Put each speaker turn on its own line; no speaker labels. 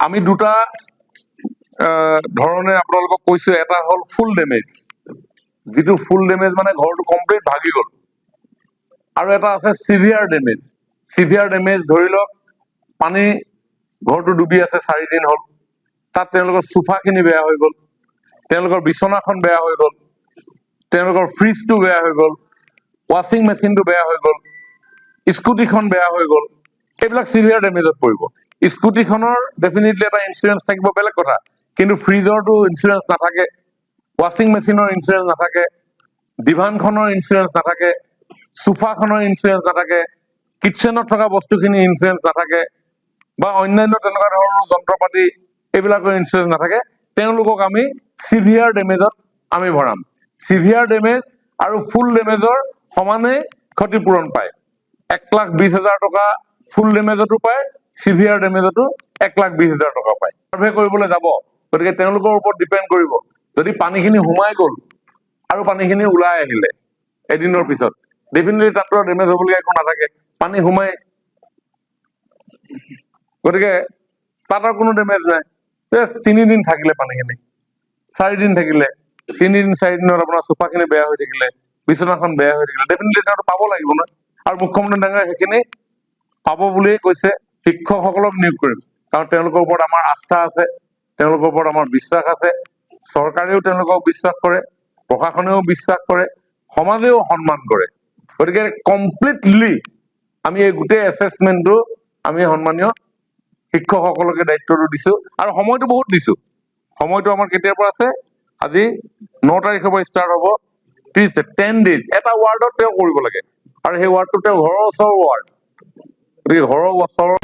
আমি দুটা ধৰণে আপোনালোকক কৈছো। এটা হ'ল ফুল ডেমেজ, যিটো ফুল ডেমেজ মানে ঘৰটো কমপ্লিট ভাগি গ'ল, আৰু এটা আছে চিভিয়াৰ ডেমেজ। চিভিয়াৰ ডেমেজ ধৰি লওক পানী ঘৰটো ডুবি আছে 4 দিন হ'ল, তাত তেওঁলোকৰ সোফাখিনি বেয়া হৈ গ'ল, তেওঁলোকৰ বিচনাখন বেয়া হৈ গ'ল, তেওঁলোকৰ ফ্ৰিজটো বেয়া হৈ গ'ল, ৱাশ্বিং মেচিনটো বেয়া হৈ গ'ল, স্কুটিখন বেয়া হৈ গ'ল, এইবিলাক চিভিয়াৰ ডেমেজত পৰিব। স্কুটিখনৰ ডেফিনেটলি এটা ইঞ্চুৰেঞ্চ থাকিব, বেলেগ কথা, কিন্তু ফ্ৰিজৰটো ইঞ্চুৰেঞ্চ নাথাকে, ৱাশ্বিং মেচিনৰ ইঞ্চুৰেঞ্চ নাথাকে, ডিভানখনৰ ইঞ্চুৰেঞ্চ নাথাকে, সোফাখনৰ ইঞ্চুৰেঞ্চ নাথাকে, কিটচেনত থকা বস্তুখিনি ইঞ্চুৰেঞ্চ নাথাকে, বা অন্যান্য তেনেকুৱা ধৰণৰ যন্ত্ৰপাতি এইবিলাকৰ ইঞ্চুৰেঞ্চ নাথাকে, তেওঁলোকক আমি চিভিয়াৰ ডেমেজত আমি ভৰাম। চিভিয়াৰ ডেমেজ আৰু ফুল ডেমেজৰ সমানে ক্ষতিপূৰণ পায়। 1,20,000 টকা ফুল ডেমেজতো পায়, চিভিয়াৰ ডেমেজতো 1,20,000 টকা পায়। সাৰ্ভে কৰিবলৈ যাব, গতিকে তেওঁলোকৰ ওপৰত ডিপেণ্ড কৰিব। যদি পানীখিনি সোমাই গ'ল আৰু পানীখিনি ওলাই আহিলে এদিনৰ পিছত, ডেফিনেটলি তাতো ডেমেজ হ'বলগীয়া একো নাথাকে, পানী সোমাই, গতিকে তাত আৰু কোনো ডেমেজ নাই। 3 দিন থাকিলে পানীখিনি, 4 দিন থাকিলে, 3 দিন 4 দিনত আপোনাৰ সোফাখিনি বেয়া হৈ থাকিলে, বিচনাখন বেয়া হৈ থাকিলে, ডেফিনেটলি তেওঁতো পাব লাগিব নহয়। আৰু মুখ্যমন্ত্ৰী ডাঙৰীয়াই সেইখিনি পাব বুলিয়ে কৈছে। শিক্ষকসকলক নিয়োগ কৰিম, কাৰণ তেওঁলোকৰ ওপৰত আমাৰ আস্থা আছে, তেওঁলোকৰ ওপৰত আমাৰ বিশ্বাস আছে। চৰকাৰেও তেওঁলোকক বিশ্বাস কৰে, প্ৰশাসনেও বিশ্বাস কৰে, সমাজেও সন্মান কৰে। গতিকে কমপ্লিটলি আমি এই গোটেই এছেছমেণ্টটো আমি সন্মানীয় শিক্ষকসকলকে দায়িত্বটো দিছো, আৰু সময়টো বহুত দিছো। সময়টো আমাৰ কেতিয়াৰ পৰা আছে? আজি 9 তাৰিখৰ পৰা ষ্টাৰ্ট হ'ব, 10 ডেইজ। এটা ৱাৰ্ডত তেওঁ কৰিব লাগে, আৰু সেই ৱাৰ্ডটো তেওঁ ঘৰৰ ওচৰৰ ৱাৰ্ড, গতিকে ঘৰৰ ওচৰৰ